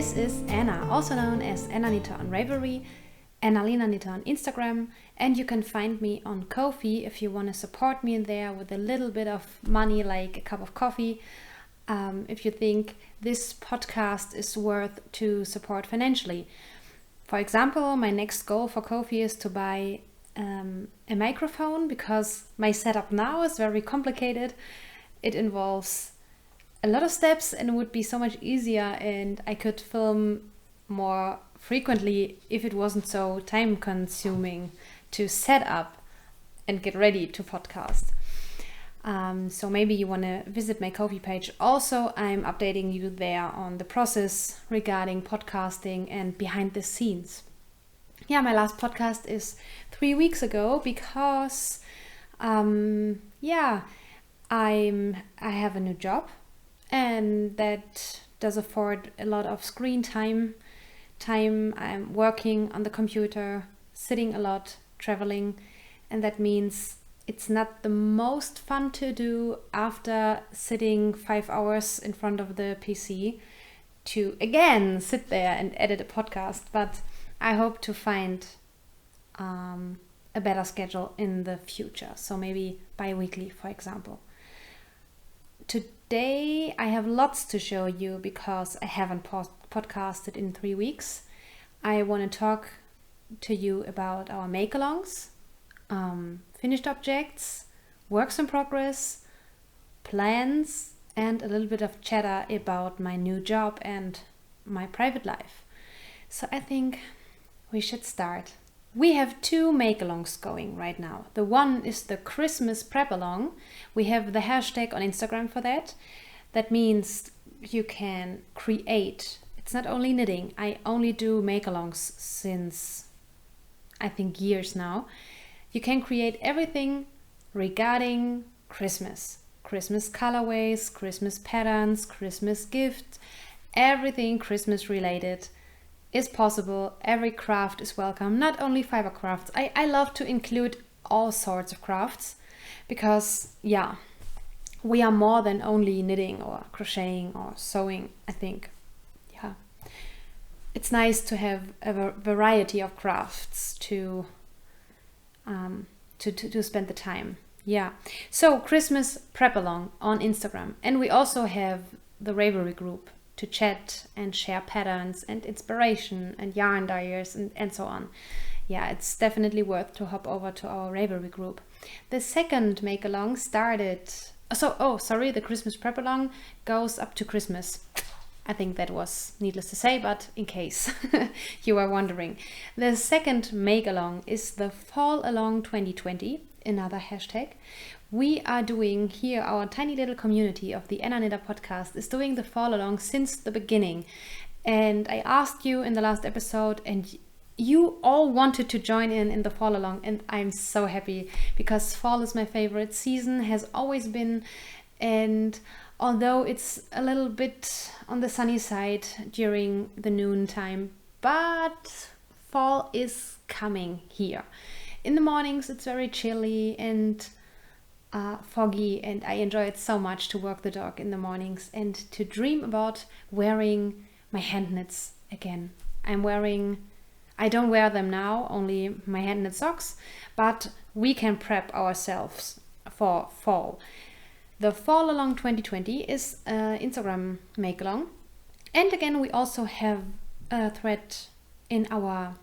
This is Anna, also known as Anna Nita on Ravelry, Annalena Nita on Instagram, and you can find me on Ko-fi if you want to support me in there with a little bit of money, like a cup of coffee. If you think this podcast is worth to support financially. For example, my next goal for Ko-fi is to buy a microphone, because my setup now is very complicated. It involves a lot of steps and it would be so much easier, and I could film more frequently if it wasn't so time consuming to set up and get ready to podcast. So maybe you want to visit my Ko-fi page. Also, I'm updating you there on the process regarding podcasting and behind the scenes. Yeah, my last podcast is 3 weeks ago because I have a new job, and that does afford a lot of screen time. I'm working on the computer, sitting a lot, traveling, and that means it's not the most fun to do after sitting 5 hours in front of the PC to again sit there and edit a podcast. But I hope to find a better schedule in the future. So maybe bi-weekly, for example. Today I have lots to show you because I haven't podcasted in 3 weeks. I want to talk to you about our MakeAlongs, finished objects, works in progress, plans, and a little bit of chatter about my new job and my private life. So I think we should start. We have 2 MakeAlongs going right now. The one is the Christmas prep along. We have the hashtag on Instagram for that. That means you can create. It's not only knitting. I only do MakeAlongs since I think years now. You can create everything regarding Christmas. Christmas colorways, Christmas patterns, Christmas gifts, everything Christmas related is possible. Every craft is welcome, not only fiber crafts. I love to include all sorts of crafts because, we are more than only knitting or crocheting or sewing, I think. Yeah, it's nice to have a variety of crafts to spend the time. Yeah, so Christmas prep along on Instagram, and we also have the Ravelry group to chat and share patterns and inspiration and yarn dyers and so on. Yeah, it's definitely worth to hop over to our Ravelry group. The second make along started. The Christmas prep along goes up to Christmas. I think that was needless to say, but in case you are wondering. The second make along is the Fall Along 2020, another hashtag. We are doing here, our tiny little community of the Anna Nita podcast is doing the Fall Along since the beginning. And I asked you in the last episode, and you all wanted to join in the Fall Along, and I'm so happy because fall is my favorite season, has always been. And although it's a little bit on the sunny side during the noon time, but fall is coming here. In the mornings it's very chilly and foggy, and I enjoy it so much to walk the dog in the mornings and to dream about wearing my hand knits again. I don't wear them now, only my hand knit socks, but we can prep ourselves for fall. The Fall Along 2020 is Instagram make along, and again we also have a thread in our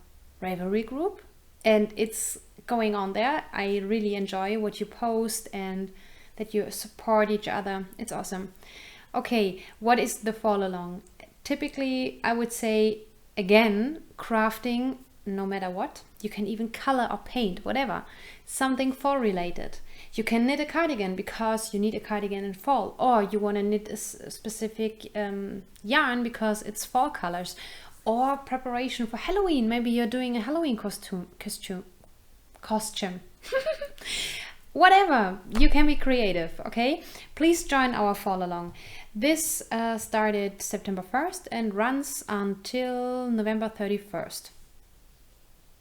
Ravelry group, and it's going on there. I really enjoy what you post and that you support each other. It's awesome. Okay, what is the Fall Along? Typically, I would say, again, crafting, no matter what. You can even color or paint, whatever. Something fall related. You can knit a cardigan because you need a cardigan in fall, or you want to knit a specific yarn because it's fall colors, or preparation for Halloween. Maybe you're doing a Halloween costume. Whatever, you can be creative. Okay, please join our Fall Along. This started September 1st and runs until November 31st.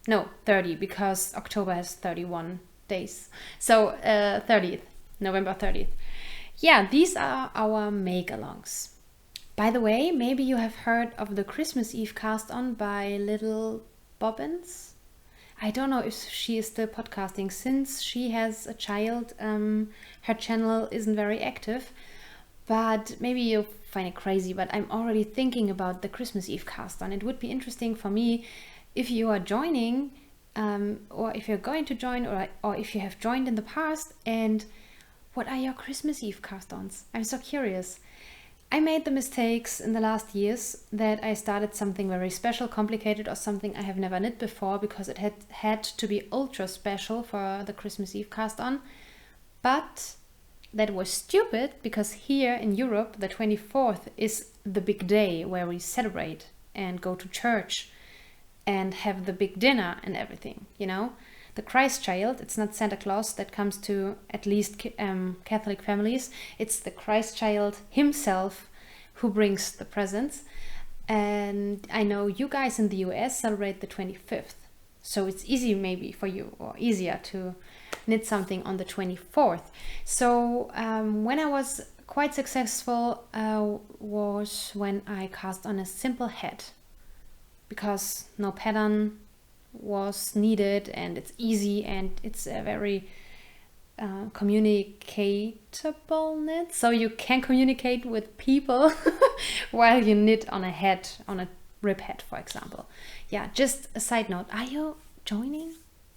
No, 30, because October has 31 days. So 30th, November 30th. Yeah, these are our make-alongs. By the way, maybe you have heard of the Christmas Eve cast on by Little Bobbins. I don't know if she is still podcasting. Since she has a child, her channel isn't very active. But maybe you find it crazy, but I'm already thinking about the Christmas Eve cast on. It would be interesting for me if you are joining, or if you're going to join, or if you have joined in the past, and what are your Christmas Eve cast ons? I'm so curious. I made the mistakes in the last years that I started something very special, complicated, or something I have never knit before, because it had to be ultra special for the Christmas Eve cast on. But that was stupid, because here in Europe the 24th is the big day where we celebrate and go to church and have the big dinner and everything, you know. The Christ child, it's not Santa Claus that comes to at least Catholic families. It's the Christ child himself who brings the presents. And I know you guys in the US celebrate the 25th. So it's easy maybe for you, or easier to knit something on the 24th. So when I was quite successful was when I cast on a simple head, because no pattern was needed, and it's easy, and it's a very communicatable knit, so you can communicate with people while you knit on a head, on a rib head, for example. Yeah, just a side note, are you joining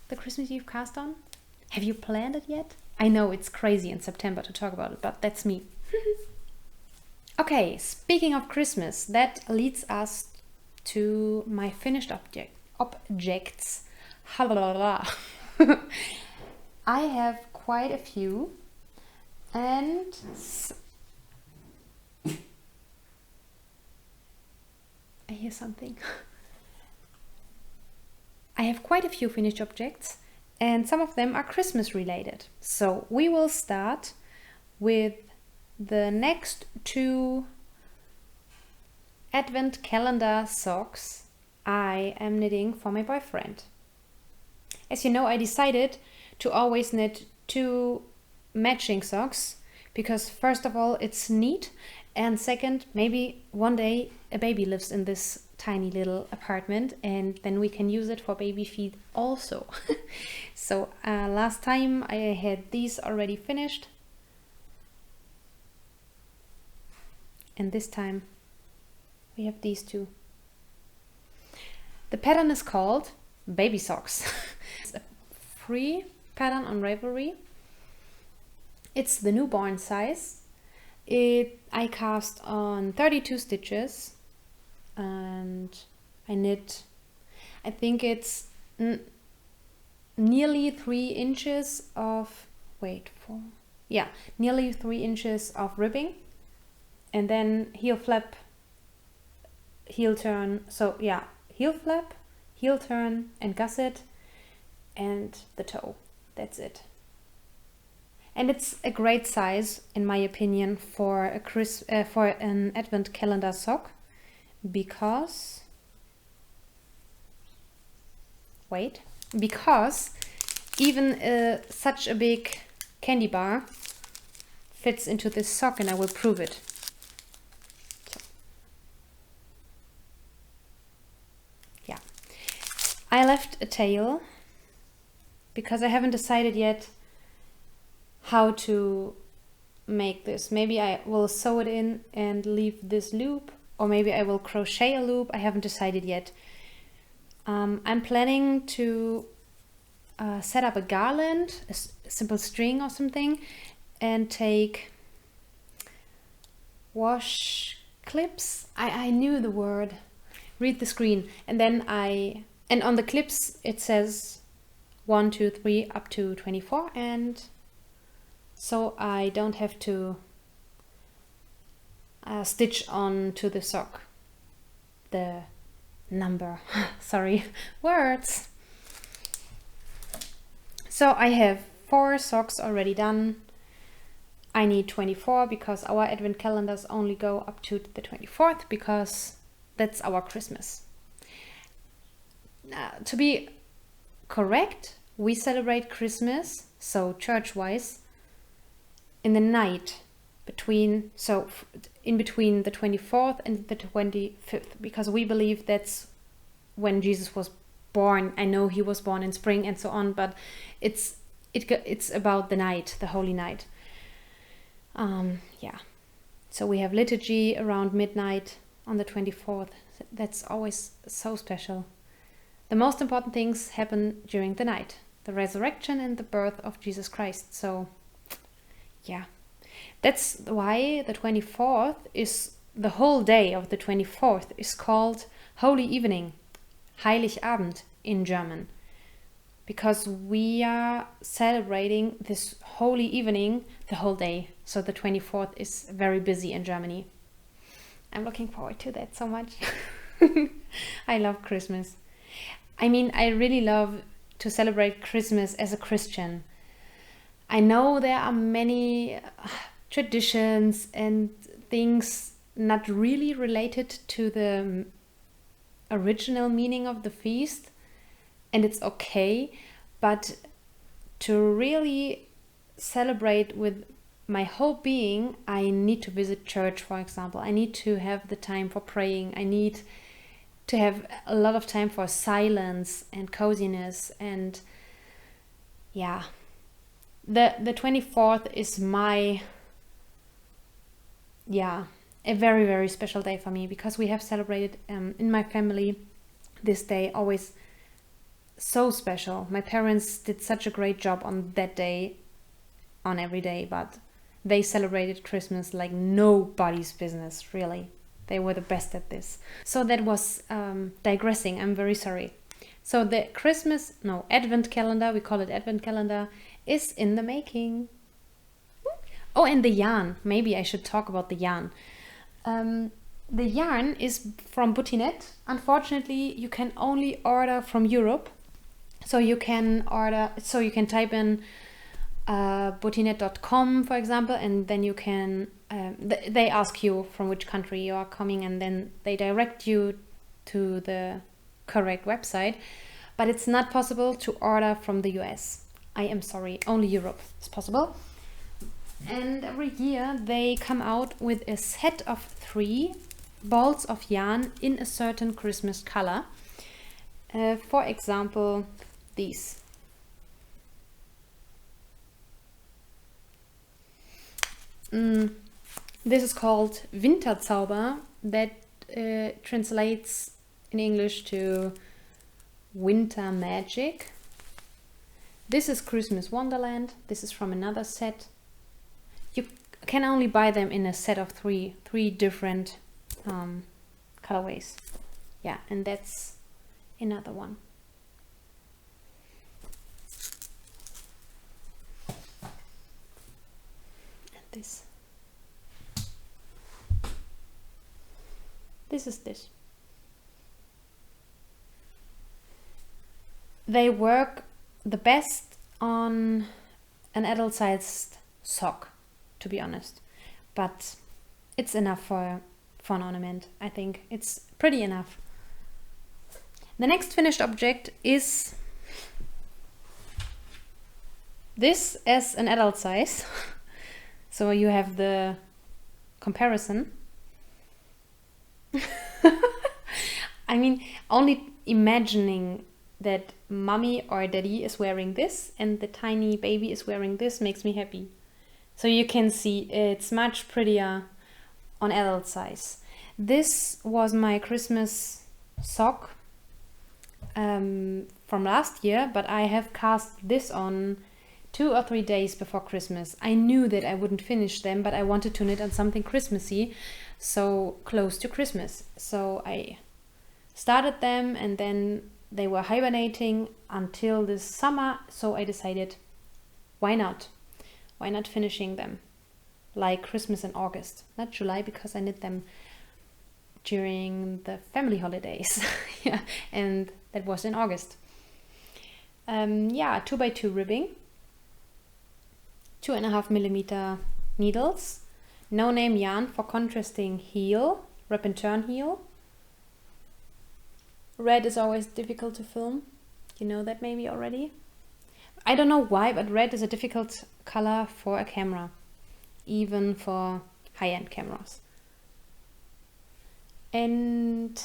the Christmas Eve cast on? Have you planned it yet? I know it's crazy in September to talk about it, but that's me. Okay, speaking of Christmas, that leads us to my finished objects. I have quite a few, and I hear something. I have quite a few finished objects, and some of them are Christmas related. So we will start with the next two Advent calendar socks I am knitting for my boyfriend. As you know, I decided to always knit two matching socks, because first of all it's neat, and second, maybe one day a baby lives in this tiny little apartment, and then we can use it for baby feet also. So last time I had these already finished, and this time we have these two. The pattern is called Baby Socks. It's a free pattern on Ravelry. It's the newborn size. I cast on 32 stitches, and I knit, I think it's nearly 3 inches of, nearly 3 inches of ribbing, and then heel flap, heel turn, so yeah, heel flap, heel turn and gusset, and the toe. That's it. And it's a great size, in my opinion, for an Advent calendar sock, because even such a big candy bar fits into this sock, and I will prove it. Yeah, I left a tail because I haven't decided yet how to make this. Maybe I will sew it in and leave this loop, or maybe I will crochet a loop. I haven't decided yet. I'm planning to set up a garland, a simple string or something, and take wash clips. I knew the word. Read the screen, and then and on the clips it says 1, 2, 3 up to 24, and so I don't have to stitch on to the sock the number. Sorry, words. So I have 4 socks already done. I need 24 because our Advent calendars only go up to the 24th, because that's our Christmas. To be correct, we celebrate Christmas, so church-wise, in the night in between the 24th and the 25th, because we believe that's when Jesus was born. I know he was born in spring and so on, but it's about the night, the holy night. Yeah. So we have liturgy around midnight on the 24th. That's always so special. The most important things happen during the night, the resurrection and the birth of Jesus Christ. So, yeah. That's why the 24th is, the whole day of the 24th is called Holy Evening, Heiligabend in German, because we are celebrating this holy evening the whole day. So the 24th is very busy in Germany. I'm looking forward to that so much. I love Christmas. I mean, I really love to celebrate Christmas as a Christian. I know there are many traditions and things not really related to the original meaning of the feast, and it's okay, but to really celebrate with my whole being, I need to visit church, for example. I need to have the time for praying. I need to have a lot of time for silence and coziness. And yeah, the 24th is a very, very special day for me, because we have celebrated in my family this day always so special. My parents did such a great job on that day, on every day, but they celebrated Christmas like nobody's business, really. They were the best at this. So that was digressing. I'm very sorry. So the Advent calendar, we call it Advent calendar, is in the making. Oh, and the yarn. Maybe I should talk about the yarn. The yarn is from Butinet. Unfortunately, you can only order from Europe. So you can type in butinet.com, for example, and then you can they ask you from which country you are coming, and then they direct you to the correct website. But it's not possible to order from the US. I am sorry, only Europe is possible. And every year they come out with a set of 3 balls of yarn in a certain Christmas color. For example, these. This is called Winterzauber, that translates in English to winter magic. This is Christmas Wonderland. This is from another set. You can only buy them in a set of three different colorways. Yeah, and that's another one. And this is this. They work the best on an adult-sized sock, to be honest, but it's enough for an ornament. I think it's pretty enough. The next finished object is this as an adult size. So you have the comparison. I mean, only imagining that mommy or daddy is wearing this and the tiny baby is wearing this makes me happy. So you can see it's much prettier on adult size. This was my Christmas sock from last year, but I have cast this on 2 or 3 days before Christmas. I knew that I wouldn't finish them, but I wanted to knit on something Christmassy, so close to Christmas. So I started them, and then they were hibernating until this summer, so I decided, why not? Why not finishing them like Christmas in August, not July, because I knit them during the family holidays. Yeah, and that was in August. 2x2 ribbing, 2.5 millimeter needles, no name yarn for contrasting heel, wrap and turn heel. Red is always difficult to film. You know that maybe already. I don't know why, but red is a difficult color for a camera. even for high-end cameras. And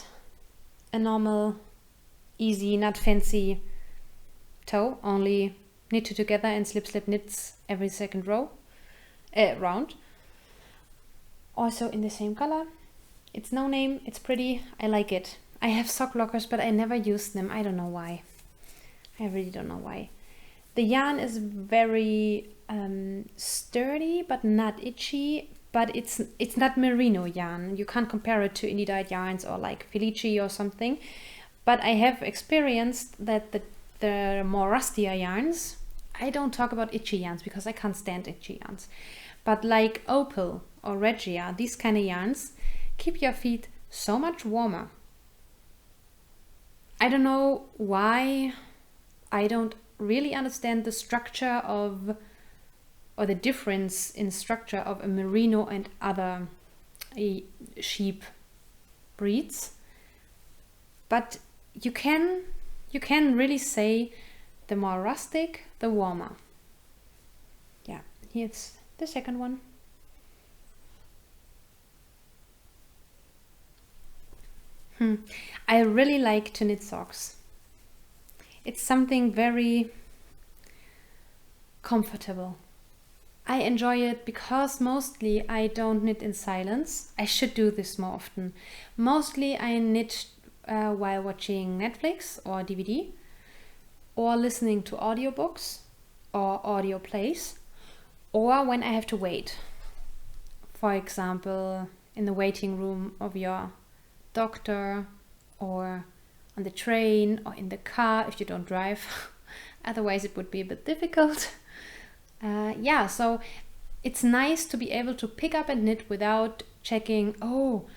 a normal, easy, not fancy toe, only knit two together and slip knits every second round. Also in the same color. It's no name, it's pretty, I like it. I have sock lockers, but I never use them. I don't know why. I really don't know why. The yarn is very sturdy, but not itchy. But it's not merino yarn. You can't compare it to indie-dyed yarns or like Felici or something. But I have experienced that the more rustier yarns, I don't talk about itchy yarns because I can't stand itchy yarns. But like Opal or Regia, these kind of yarns keep your feet so much warmer. I don't know why. I don't really understand the structure of, or the difference in structure of a merino and other sheep breeds. But you can really say the more rustic, the warmer. Yeah, here's the second one. I really like to knit socks. It's something very comfortable. I enjoy it because mostly I don't knit in silence. I should do this more often. Mostly I knit while watching Netflix or DVD, or listening to audiobooks or audio plays, or when I have to wait. For example, in the waiting room of your doctor, or on the train, or in the car if you don't drive. Otherwise it would be a bit difficult. Yeah, so it's nice to be able to pick up and knit without checking, oh,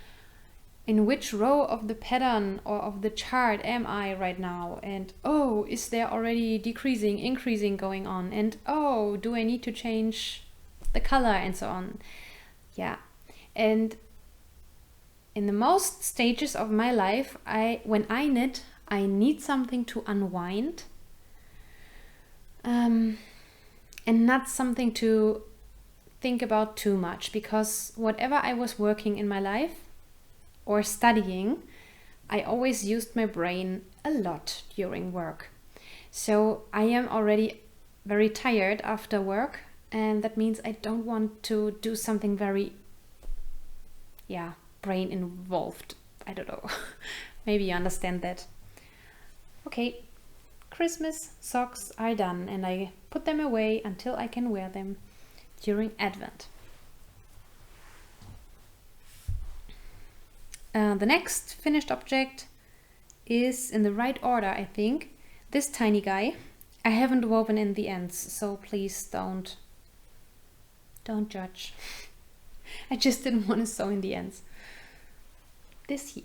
in which row of the pattern or of the chart am I right now? And oh, is there already decreasing, increasing going on? And oh, do I need to change the color and so on? Yeah, and in the most stages of my life, when I knit, I need something to unwind, and not something to think about too much, because whatever I was working in my life or studying, I always used my brain a lot during work. So I am already very tired after work, and that means I don't want to do something very, brain involved. I don't know. Maybe you understand that. Okay, Christmas socks are done, and I put them away until I can wear them during Advent. The next finished object is in the right order, I think. This tiny guy. I haven't woven in the ends, so please don't judge. I just didn't want to sew in the ends. This here.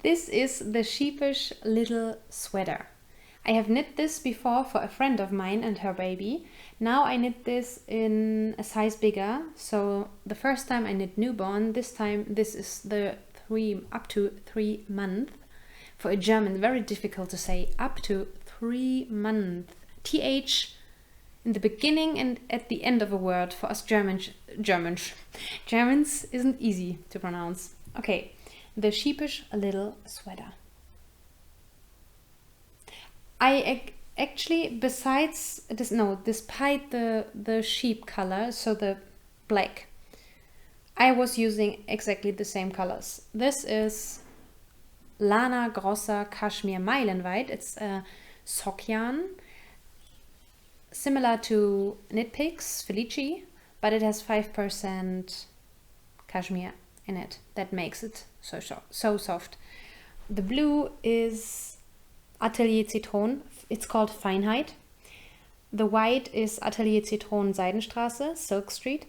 This is the Sheepish little sweater. I have knit this before for a friend of mine and her baby. Now I knit this in a size bigger. So the first time I knit newborn, this time this is the up to 3 month. For a German, very difficult to say, up to 3 month. TH in the beginning and at the end of a word for us Germans isn't easy to pronounce. Okay, the Sheepish little sweater. I actually, despite the sheep color, so the black, I was using exactly the same colors. This is Lana Grosser Cashmere Meilenweit. It's a sock yarn, similar to Knit Picks Felici, but it has 5% cashmere in it. That makes it so soft. The blue is Atelier Zitron. It's called Feinheit. The white is Atelier Zitron Seidenstraße, Silk Street.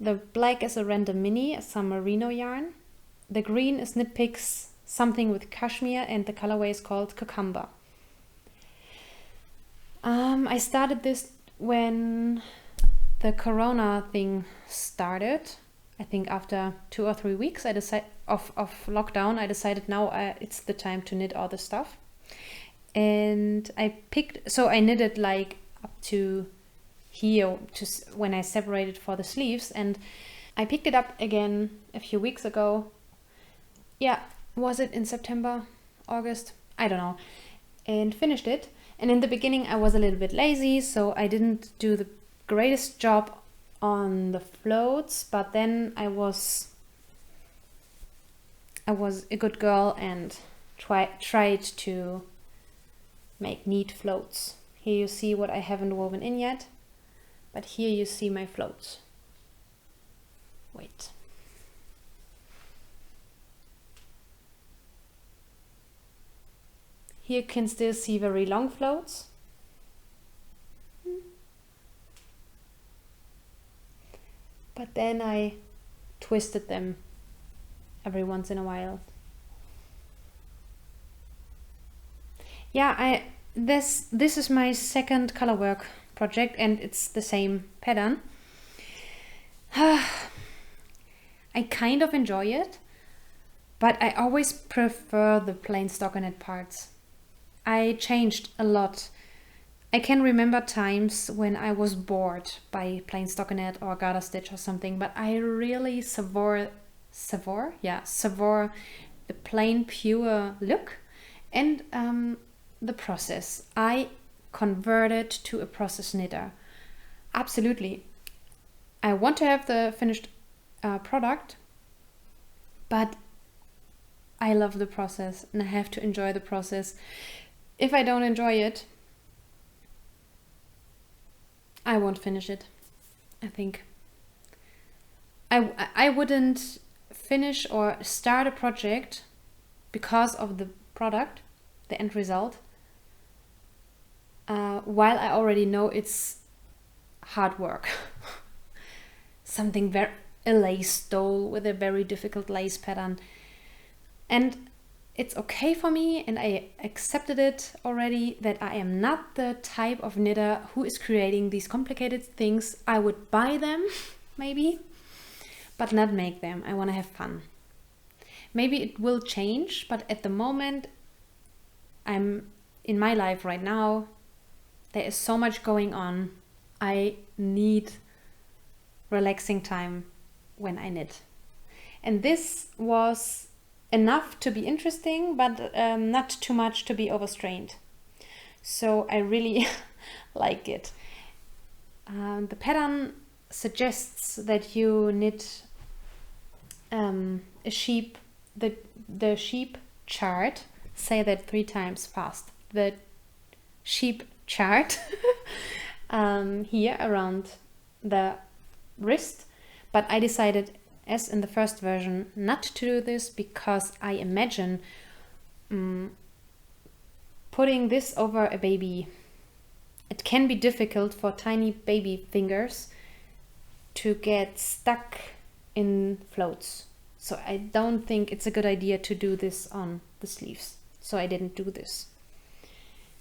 The black is a Random Mini, some merino yarn. The green is Knit Picks something with cashmere, and the colorway is called Cucumber. I started this when the Corona thing started. I think after 2 or 3 weeks of lockdown, I decided now it's the time to knit all the stuff. And I knitted like up to here when I separated for the sleeves, and I picked it up again a few weeks ago. Yeah, was it in September, August? I don't know. And finished it. And in the beginning I was a little bit lazy, so I didn't do the greatest job on the floats, but then I was a good girl and tried to make neat floats. Here you see what I haven't woven in yet, but here you see my floats. Wait. Here you can still see very long floats. But then I twisted them every once in a while. Yeah, this is my second colorwork project, and it's the same pattern. I kind of enjoy it, but I always prefer the plain stockinette parts. I changed a lot. I can remember times when I was bored by plain stockinette or garter stitch or something, but I really savor the plain pure look and the process. I converted to a process knitter. Absolutely. I want to have the finished product, but I love the process and I have to enjoy the process. If I don't enjoy it, I won't finish it. I think I wouldn't finish or start a project because of the product, the end result, while I already know it's hard work. Something a lace stole with a very difficult lace pattern, and it's okay for me, and I accepted it already that I am not the type of knitter who is creating these complicated things. I would buy them, maybe, but not make them. I want to have fun. Maybe it will change, but at the moment, I'm in my life right now, there is so much going on. I need relaxing time when I knit. And this was enough to be interesting, but not too much to be overstrained. So I really like it. The pattern suggests that you knit a sheep, the sheep chart. Say that 3 times fast. The sheep chart here around the wrist, but I decided, as in the first version, not to do this because I imagine putting this over a baby. It can be difficult for tiny baby fingers to get stuck in floats. So I don't think it's a good idea to do this on the sleeves. So I didn't do this.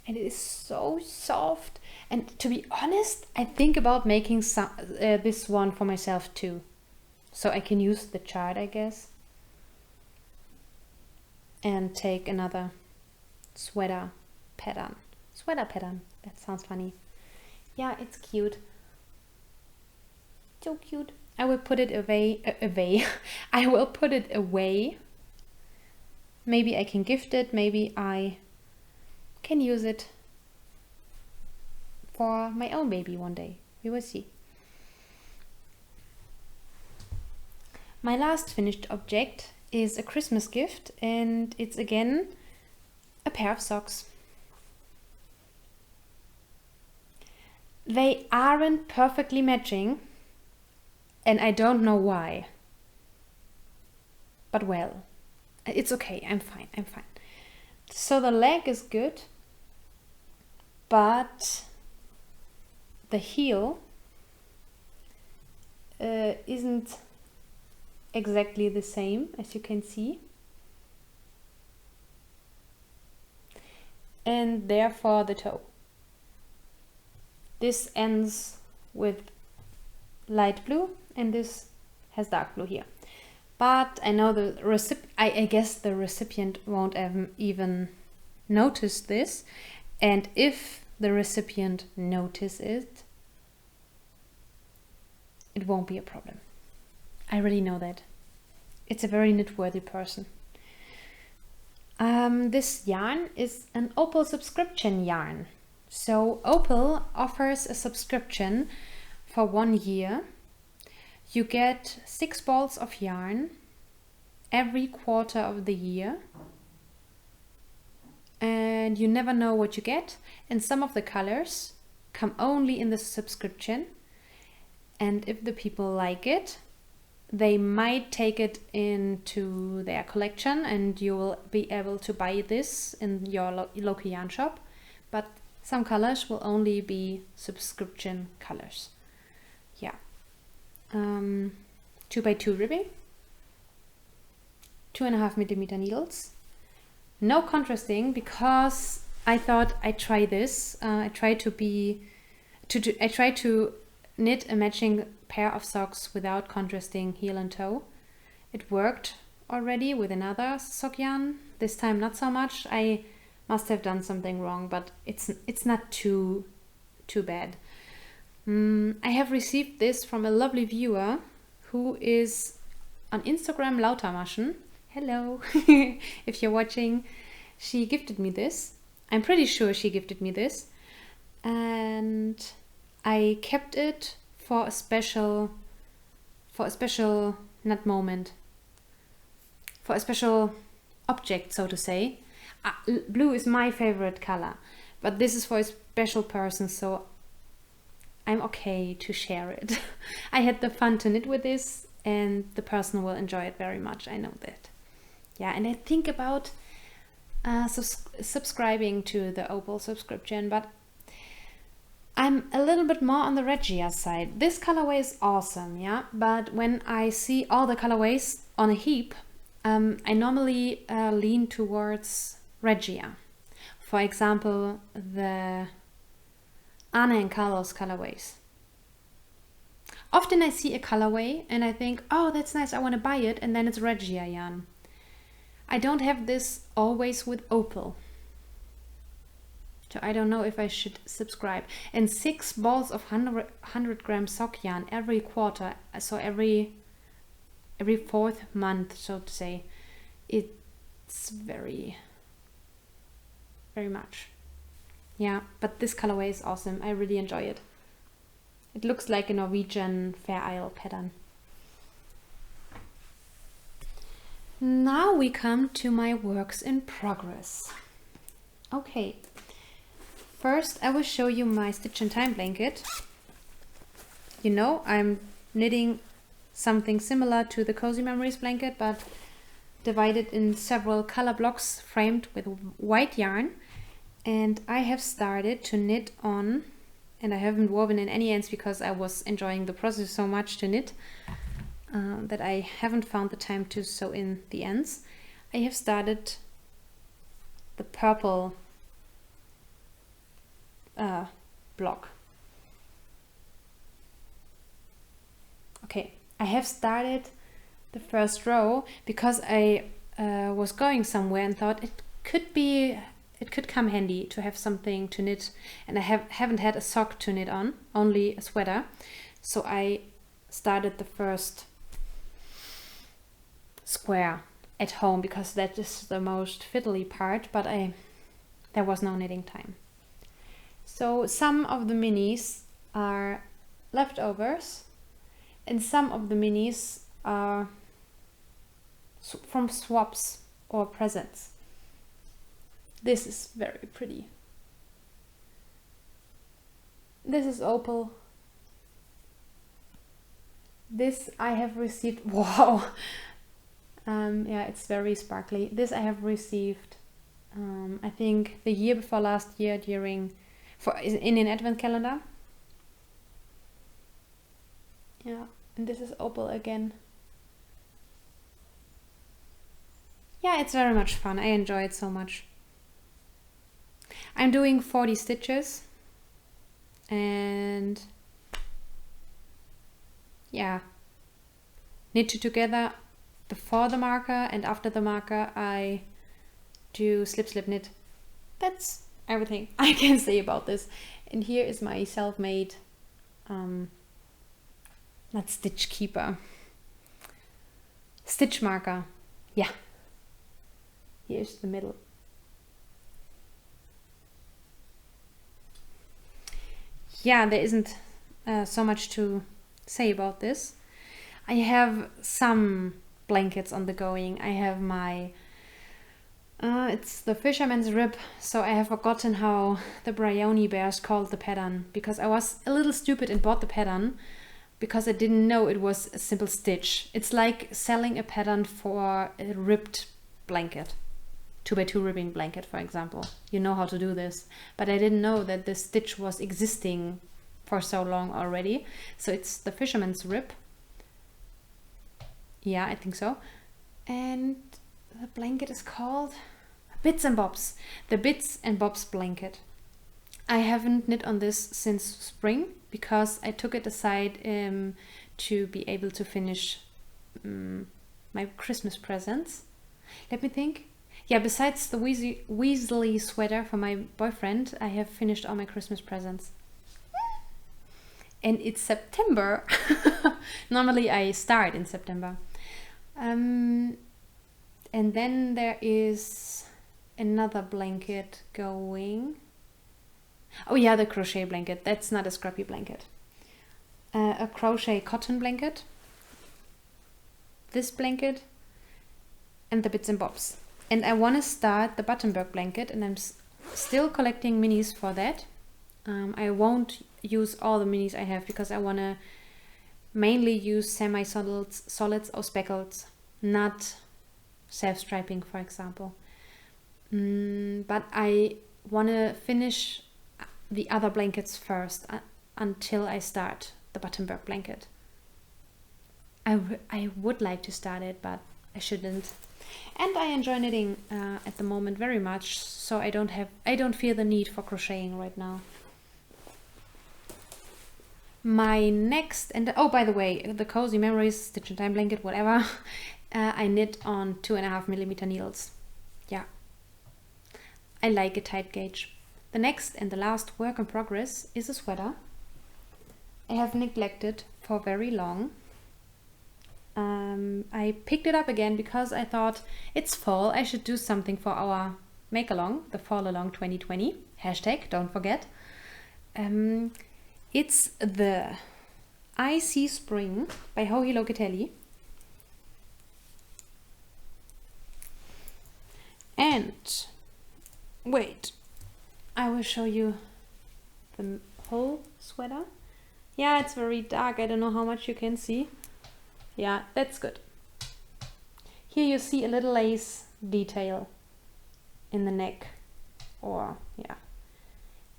And it is so soft. And to be honest, I think about making this one for myself too. So I can use the chart, I guess, and take another sweater pattern. Sweater pattern, that sounds funny. Yeah, it's cute. So cute. I will put it away. I will put it away. Maybe I can gift it. Maybe I can use it for my own baby one day. We will see. My last finished object is a Christmas gift, and it's again a pair of socks. They aren't perfectly matching, and I don't know why. But well, it's okay. I'm fine. So the leg is good, but the heel isn't exactly the same, as you can see, and therefore the toe. This ends with light blue and this has dark blue here, but I know I guess the recipient won't even notice this, and if the recipient notices it, it won't be a problem. I really know that. It's a very knit-worthy person. This yarn is an Opal subscription yarn. So Opal offers a subscription for 1 year. You get 6 balls of yarn every quarter of the year. And you never know what you get. And some of the colors come only in the subscription. And if the people like it, they might take it into their collection and you will be able to buy this in your local yarn shop. But some colors will only be subscription colors. Yeah. 2x2 ribbing, 2.5 millimeter needles. No contrasting because I thought I'd try this. I tried to knit a matching pair of socks without contrasting heel and toe. It worked already with another sock yarn. This time not so much. I must have done something wrong, but it's not too bad. I have received this from a lovely viewer who is on Instagram Lautermaschen. Hello, if you're watching. She gifted me this. I'm pretty sure she gifted me this. And I kept it for a special not moment, for a special object, so to say. Blue is my favorite color, but this is for a special person, so I'm okay to share it. I had the fun to knit with this and the person will enjoy it very much, I know that. Yeah, and I think about subscribing to the Opal subscription, but I'm a little bit more on the Regia side. This colorway is awesome, yeah, but when I see all the colorways on a heap, I normally lean towards Regia. For example, the Anna and Carlos colorways. Often I see a colorway and I think, oh, that's nice, I want to buy it, and then it's Regia yarn. I don't have this always with Opal. So I don't know if I should subscribe. And 6 balls of 100 gram sock yarn every quarter, so every 4th month, so to say, it's very much. Yeah, but this colorway is awesome. I really enjoy it. It looks like a Norwegian Fair Isle pattern. Now we come to my works in progress. Okay. First, I will show you my Stitch in Time blanket. You know, I'm knitting something similar to the Cozy Memories blanket, but divided in several color blocks framed with white yarn. And I have started to knit on, and I haven't woven in any ends because I was enjoying the process so much to knit that I haven't found the time to sew in the ends. I have started the purple block. Okay, I have started the first row because I was going somewhere and thought it could come handy to have something to knit, and I haven't had a sock to knit on, only a sweater. So I started the first square at home because that is the most fiddly part, but there was no knitting time. So some of the minis are leftovers and some of the minis are from swaps or presents. This is very pretty. This is Opal. This I have received. Wow. Yeah, it's very sparkly. This I have received, I think the year before last year in an advent calendar. Yeah, and this is Opal again. Yeah, it's very much fun. I enjoy it so much. I'm doing 40 stitches and yeah, knit two together before the marker, and after the marker I do slip slip knit. That's everything I can say about this. And here is my self-made not stitch keeper, stitch marker. Yeah, here's the middle. Yeah, there isn't so much to say about this. I have some blankets on the going. I have my it's the fisherman's rib, so I have forgotten how the Brownie Bears called the pattern, because I was a little stupid and bought the pattern because I didn't know it was a simple stitch. It's like selling a pattern for a ribbed blanket, 2x2 ribbing blanket, for example. You know how to do this, but I didn't know that the stitch was existing for so long already. So it's the fisherman's rib. Yeah, I think so. And the blanket is called Bits and Bobs. The Bits and Bobs blanket. I haven't knit on this since spring because I took it aside to be able to finish my Christmas presents. Let me think. Yeah, besides the Weasley sweater for my boyfriend, I have finished all my Christmas presents. And it's September. Normally I start in September. And then there is another blanket going. Oh yeah, the crochet blanket. That's not a scrappy blanket. A crochet cotton blanket. This blanket. And the Bits and Bobs. And I want to start the Buttonberg blanket, and I'm still collecting minis for that. I won't use all the minis I have because I want to mainly use semi-solids, solids or speckles, not self-striping, for example. But I want to finish the other blankets first until I start the Buttonberg blanket. I would like to start it, but I shouldn't. And I enjoy knitting at the moment very much, so I don't feel the need for crocheting right now. My next, and oh, by the way, the Cozy Memories Stitch and Time blanket, whatever, I knit on 2.5mm needles. Yeah, I like a tight gauge. The next and the last work in progress is a sweater. I have neglected for very long. I picked it up again because I thought it's fall. I should do something for our make-along, the Fall Along 2020. Hashtag, don't forget. It's the Icy Spring by Joji Locatelli. And wait, I will show you the whole sweater. Yeah, it's very dark. I don't know how much you can see. Yeah, that's good. Here you see a little lace detail in the neck, or yeah,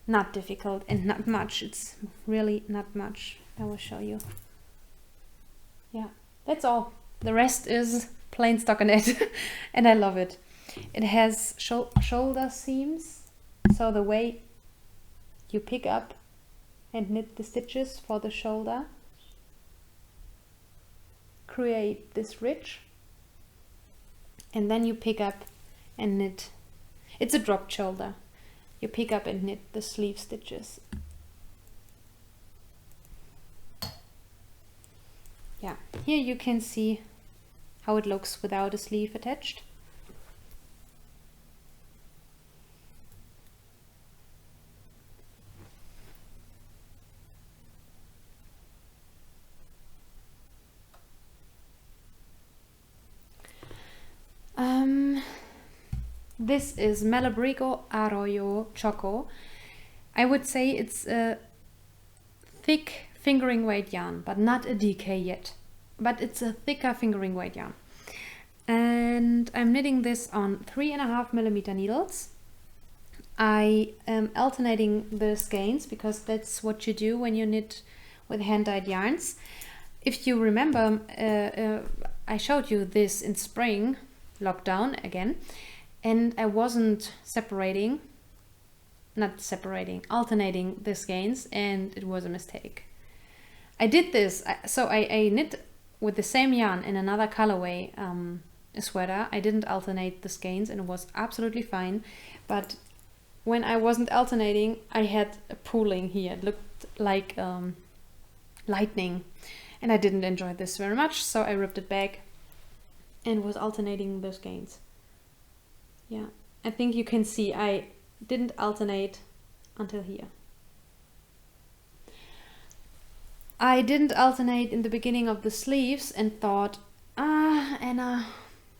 not difficult and not much. It's really not much. I will show you. Yeah, that's all. The rest is plain stockinette and I love it. It has shoulder seams, so the way you pick up and knit the stitches for the shoulder create this ridge, and then you pick up and knit. It's a dropped shoulder. You pick up and knit the sleeve stitches. Yeah, here you can see how it looks without a sleeve attached. This is Malabrigo Arroyo Choco. I would say it's a thick fingering weight yarn, but not a DK yet. But it's a thicker fingering weight yarn. And I'm knitting this on 3.5mm needles. I am alternating the skeins because that's what you do when you knit with hand-dyed yarns. If you remember, I showed you this in spring, lockdown again, and I wasn't alternating the skeins, and it was a mistake. I did this, so I knit with the same yarn in another colorway, a sweater. I didn't alternate the skeins and it was absolutely fine, but when I wasn't alternating, I had a pooling here. It looked like lightning, And I didn't enjoy this very much, so I ripped it back and was alternating those gains. Yeah, I think you can see I didn't alternate until here. I didn't alternate in the beginning of the sleeves and thought, Anna,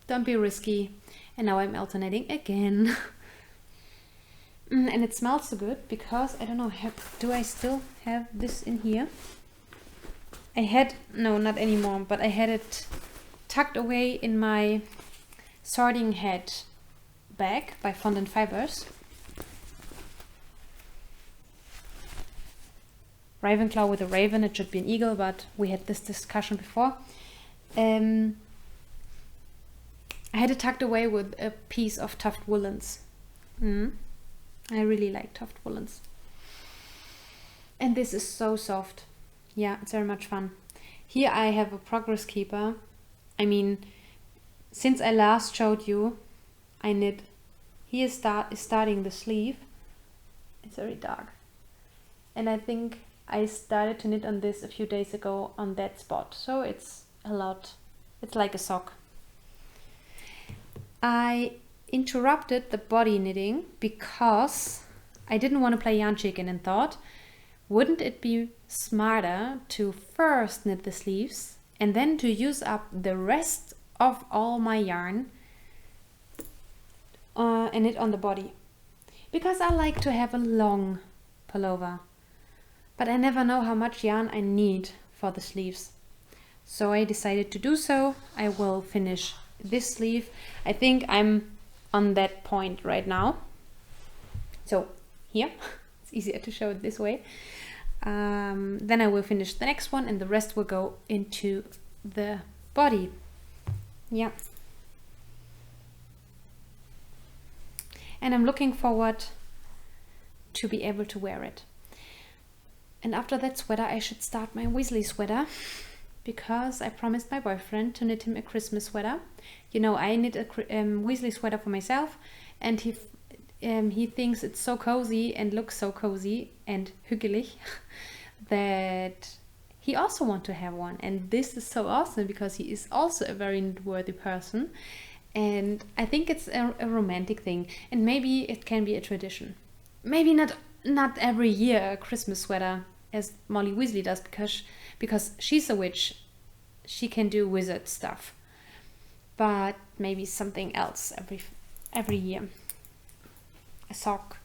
don't be risky. And now I'm alternating again. And it smells so good because, I don't know, do I still have this in here? No, not anymore, but I had it tucked away in my sorting hat bag by Fondant Fibers. Ravenclaw with a raven, it should be an eagle, but we had this discussion before. I had it tucked away with a piece of tuft woolens. I really like tuft woolens. And this is so soft. Yeah, it's very much fun. Here I have a progress keeper. I mean, since I last showed you, I knit. Here is starting the sleeve. It's very dark. And I think I started to knit on this a few days ago on that spot. So it's a lot. It's like a sock. I interrupted the body knitting because I didn't want to play yarn chicken and thought, wouldn't it be smarter to first knit the sleeves and then to use up the rest of all my yarn and knit on the body? Because I like to have a long pullover, but I never know how much yarn I need for the sleeves. So I decided to do so. I will finish this sleeve. I think I'm on that point right now. So here, it's easier to show it this way. Then I will finish the next one and the rest will go into the body. Yeah. And I'm looking forward to be able to wear it. And after that sweater, I should start my Weasley sweater because I promised my boyfriend to knit him a Christmas sweater. You know, I knit a Weasley sweater for myself, and he thinks it's so cozy and looks so cozy and hügelig that he also wants to have one. And this is so awesome because he is also a very knit-worthy person. And I think it's a romantic thing. And maybe it can be a tradition. Maybe not every year a Christmas sweater as Molly Weasley does because she's a witch. She can do wizard stuff. But maybe something else every year. A sock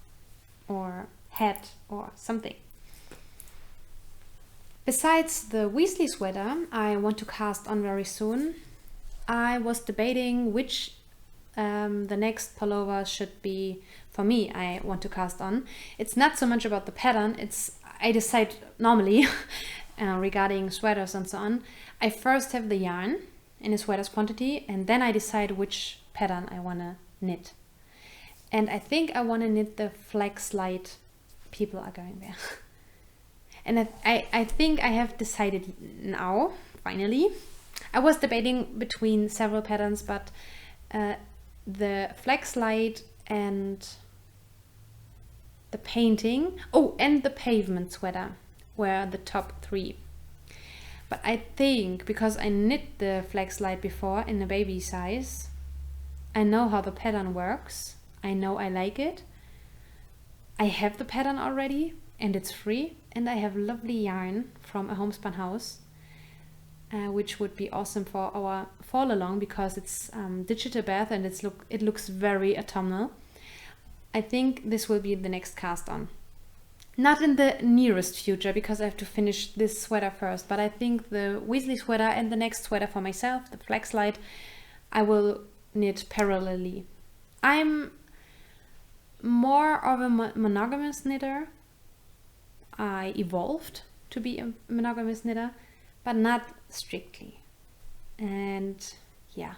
or hat or something. Besides the Weasley sweater I want to cast on very soon, I was debating which the next pullover should be for me I want to cast on. It's not so much about the pattern, I decide normally regarding sweaters and so on. I first have the yarn in a sweater's quantity and then I decide which pattern I want to knit. And I think I want to knit the flex light people are going there. And I think I have decided now, finally. I was debating between several patterns, but the flex light and the painting, and the pavement sweater were the top 3. But I think because I knit the flex light before in a baby size, I know how the pattern works. I know I like it. I have the pattern already and it's free, and I have lovely yarn from a homespun house, which would be awesome for our fall along because it's digital bath and it looks very autumnal. I think this will be the next cast on. Not in the nearest future because I have to finish this sweater first, but I think the Weasley sweater and the next sweater for myself, the flex light, I will knit parallelly. I'm more of a monogamous knitter. I evolved to be a monogamous knitter, but not strictly. And yeah,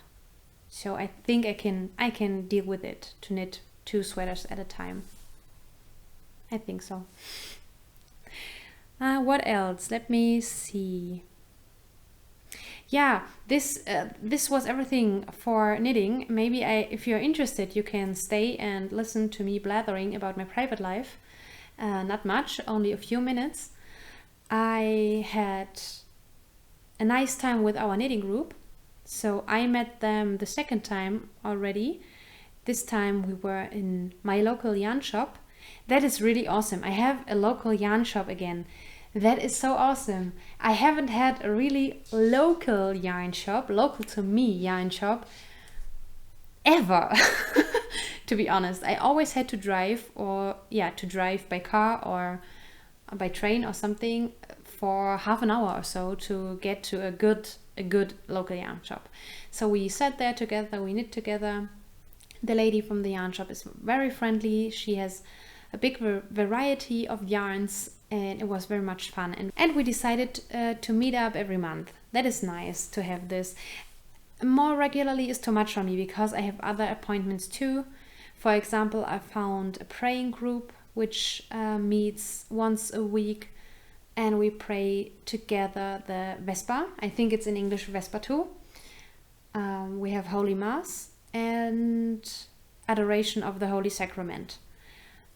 so I think I can deal with it to knit 2 sweaters at a time. I think so. What else? Let me see. Yeah, this was everything for knitting. Maybe if you're interested, you can stay and listen to me blathering about my private life. Not much, only a few minutes. I had a nice time with our knitting group. So I met them the second time already. This time we were in my local yarn shop. That is really awesome. I have a local yarn shop again. That is so awesome. I haven't had a really local yarn shop, local to me yarn shop, ever. To be honest, I always had to drive by car or by train or something for half an hour or so to get to a good local yarn shop. So we sat there together, we knit together. The lady from the yarn shop is very friendly. She has a big variety of yarns, and it was very much fun. And we decided to meet up every month. That is nice to have this. More regularly is too much for me because I have other appointments too. For example, I found a praying group which meets once a week, and we pray together the Vesper. I think it's in English Vesper too. We have Holy Mass and Adoration of the Holy Sacrament.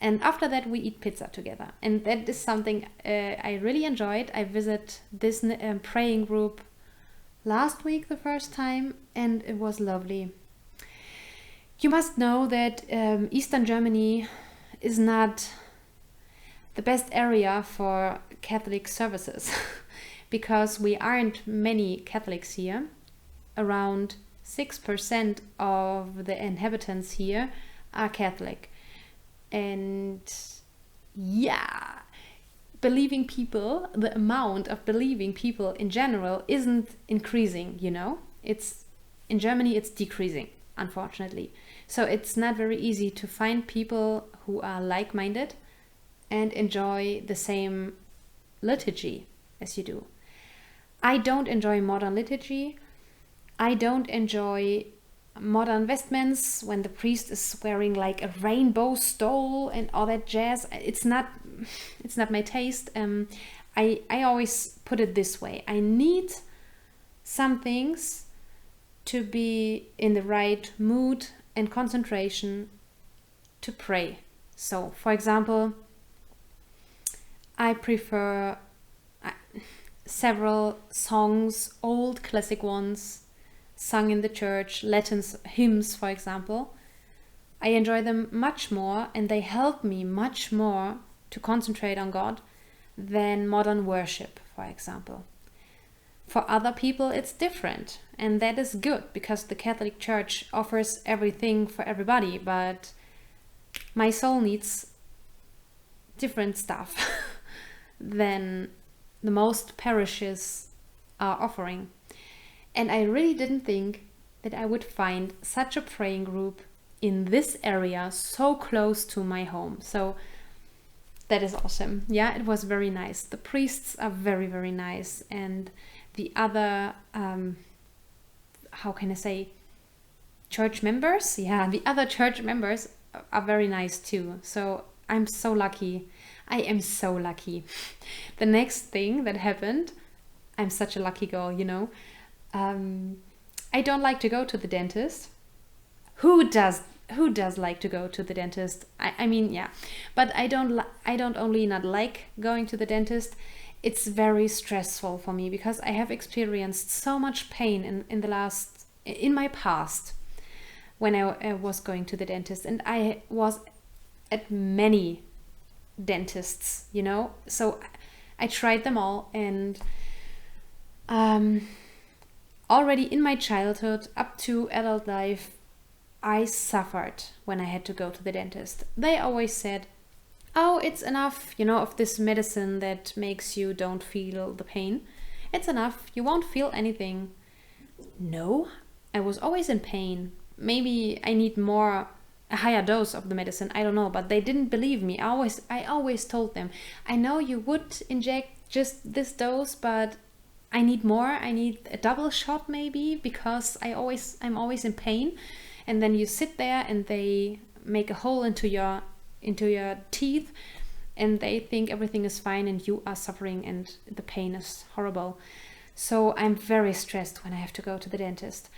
And after that we eat pizza together. And that is something I really enjoyed. I visited this praying group last week the first time, and it was lovely. You must know that Eastern Germany is not the best area for Catholic services because we aren't many Catholics here. Around 6% of the inhabitants here are Catholic. And yeah, believing people, the amount of believing people in general isn't increasing, you know? In Germany it's decreasing, unfortunately. So it's not very easy to find people who are like-minded and enjoy the same liturgy as you do. I don't enjoy modern liturgy. I don't enjoy modern vestments when the priest is wearing like a rainbow stole and all that jazz. It's not my taste. I always put it this way. I need some things to be in the right mood and concentration to pray. So, for example, I prefer several songs, old classic ones, sung in the church, Latin hymns, for example. I enjoy them much more, and they help me much more to concentrate on God than modern worship, for example. For other people, it's different, and that is good because the Catholic Church offers everything for everybody, but my soul needs different stuff than the most parishes are offering. And I really didn't think that I would find such a praying group in this area so close to my home. So that is awesome. Yeah, it was very nice. The priests are very, very nice. And the other, how can I say, church members? Yeah, the other church members are very nice too. So I'm so lucky. I am so lucky. The next thing that happened, I'm such a lucky girl, you know. I don't like to go to the dentist. Who does like to go to the dentist? I mean, yeah, but I don't only not like going to the dentist. It's very stressful for me because I have experienced so much pain in my past when I was going to the dentist, and I was at many dentists, you know. So I tried them all, and already in my childhood up to adult life, I suffered when I had to go to the dentist. They always said, oh, it's enough, you know, of this medicine that makes you don't feel the pain. It's enough, you won't feel anything. No, I was always in pain. Maybe I need a higher dose of the medicine, I don't know, but they didn't believe me. I always told them, I know you would inject just this dose, but I need more. I need a double shot maybe because I'm always in pain. And then you sit there and they make a hole into your teeth, and they think everything is fine and you are suffering and the pain is horrible. So I'm very stressed when I have to go to the dentist.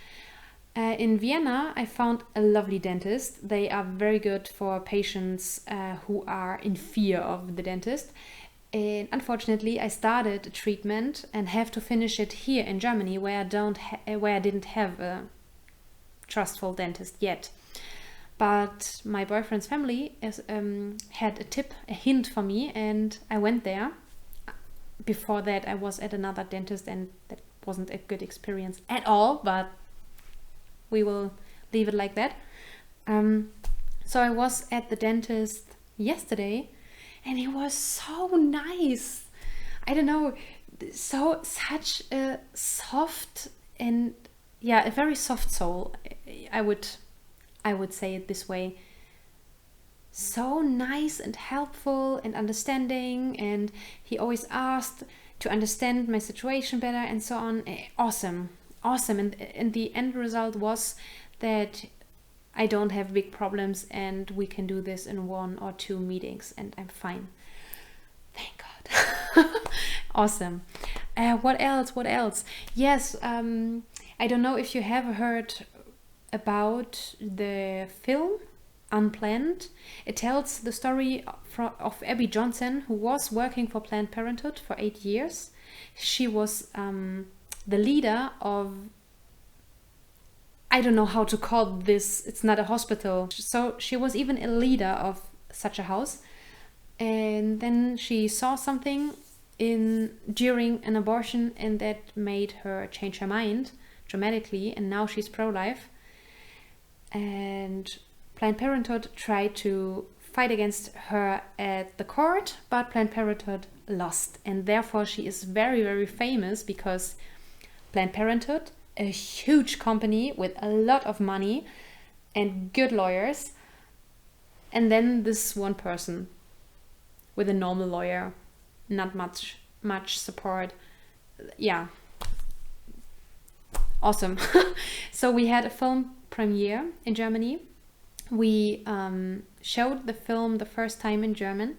In Vienna, I found a lovely dentist. They are very good for patients who are in fear of the dentist. And unfortunately, I started a treatment and have to finish it here in Germany, where I didn't have a trustful dentist yet. But my boyfriend's family had a hint for me, and I went there. Before that, I was at another dentist, and that wasn't a good experience at all, but we will leave it like that. So I was at the dentist yesterday, and he was so nice. I don't know, such a soft and a very soft soul. I would say it this way. So nice and helpful and understanding, and he always asked to understand my situation better and so on. Awesome. And the end result was that I don't have big problems, and we can do this in 1 or 2 meetings, and I'm fine. Thank God. Awesome. What else? Yes, I don't know if you have heard about the film Unplanned. It tells the story of Abby Johnson, who was working for Planned Parenthood for 8 years. She was the leader of, I don't know how to call this, it's not a hospital. So she was even a leader of such a house. And then she saw something during an abortion, and that made her change her mind dramatically, and now she's pro-life. And Planned Parenthood tried to fight against her at the court, but Planned Parenthood lost, and therefore she is very, very famous, because Planned Parenthood, a huge company with a lot of money and good lawyers, and then this one person with a normal lawyer, not much support. Yeah, awesome. So we had a film premiere in Germany. We showed the film the first time in German,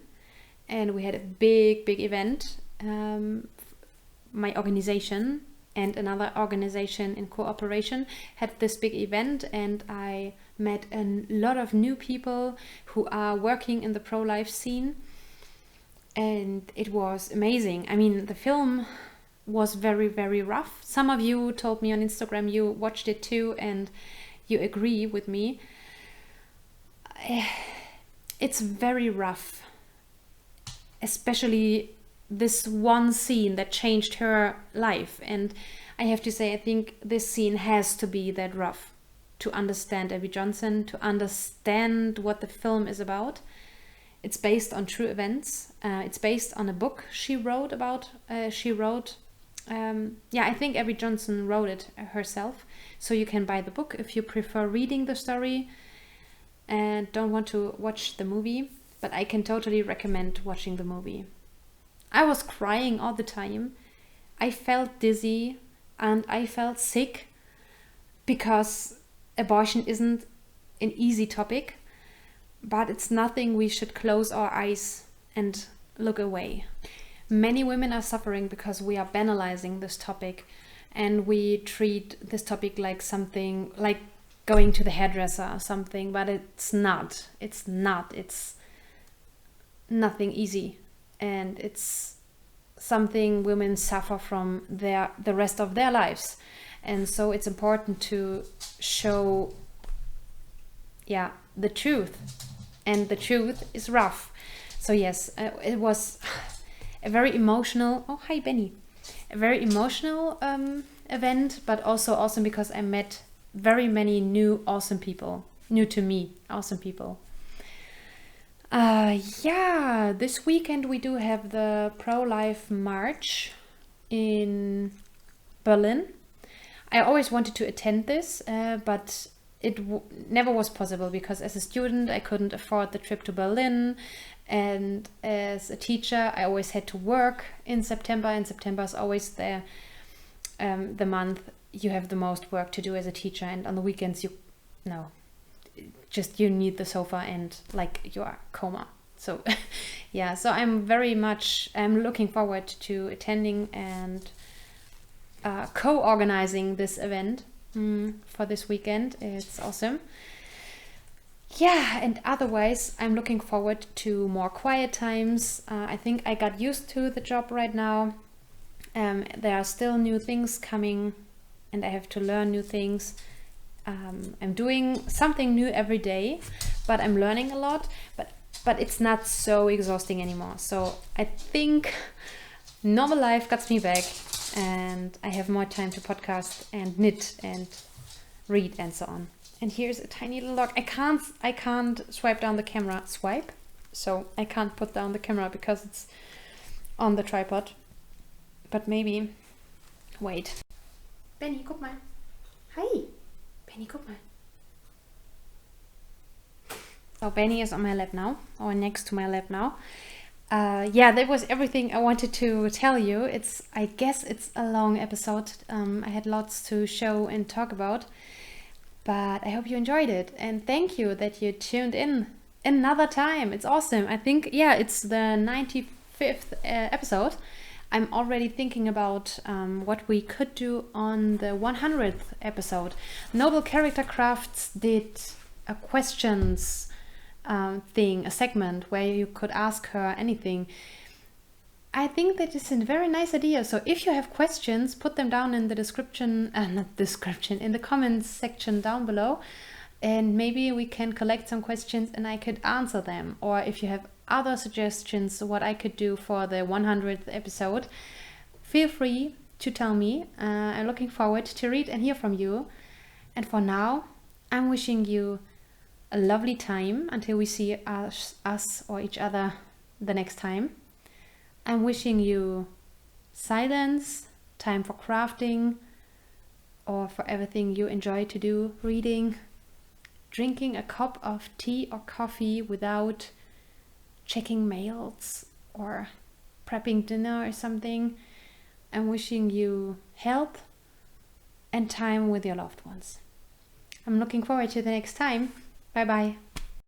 and we had a big event. My organization and another organization in cooperation had this big event, and I met a lot of new people who are working in the pro-life scene, and it was amazing. I mean, the film was very, very rough. Some of you told me on Instagram you watched it too, and you agree with me. It's very rough, especially this one scene that changed her life. And I have to say, I think this scene has to be that rough to understand Abby Johnson, to understand what the film is about. It's based on true events. It's based on a book she wrote about. I think Abby Johnson wrote it herself. So you can buy the book if you prefer reading the story and don't want to watch the movie, but I can totally recommend watching the movie. I was crying all the time. I felt dizzy and I felt sick, because abortion isn't an easy topic, but it's nothing we should close our eyes and look away. Many women are suffering because we are banalizing this topic, and we treat this topic like something like going to the hairdresser or something, but it's not. It's nothing easy, and it's something women suffer from the rest of their lives. And so it's important to show the truth, and the truth is rough. So yes, it was a very emotional, oh hi Benny, a very emotional event, but also awesome because I met very many new to me awesome people. This weekend we do have the pro-life march in Berlin. I always wanted to attend this, but it never was possible, because as a student I couldn't afford the trip to Berlin, and as a teacher I always had to work in September, and September is always the month you have the most work to do as a teacher, and on the weekends you need the sofa and like you are coma. So so I'm looking forward to attending and co-organizing this event for this weekend. It's awesome. Yeah, and otherwise, I'm looking forward to more quiet times. I think I got used to the job right now. There are still new things coming, and I have to learn new things. I'm doing something new every day, but I'm learning a lot. But it's not so exhausting anymore. So I think normal life gets me back, and I have more time to podcast and knit and read and so on. And here's a tiny little dog. I can't swipe down the camera. Swipe? So I can't put down the camera because it's on the tripod. But maybe. Wait. Benny, guck mal. Hi. Benny, guck mal. So Benny is on my lap now, or next to my lap now. Yeah, that was everything I wanted to tell you. I guess it's a long episode. I had lots to show and talk about, but I hope you enjoyed it. And thank you that you tuned in another time. It's awesome. I think, yeah, it's the 95th episode. I'm already thinking about what we could do on the 100th episode. Noble Character Crafts did a questions thing, a segment where you could ask her anything. I think that is a very nice idea. So if you have questions, put them down in the description, in the comments section down below, and maybe we can collect some questions and I could answer them. Or if you have other suggestions what I could do for the 100th episode, feel free to tell me. I'm looking forward to read and hear from you. And for now, I'm wishing you a lovely time until we see us or each other the next time. I'm wishing you silence, time for crafting, or for everything you enjoy to do, reading, drinking a cup of tea or coffee without checking mails or prepping dinner or something. I'm wishing you health and time with your loved ones. I'm looking forward to the next time. Bye bye.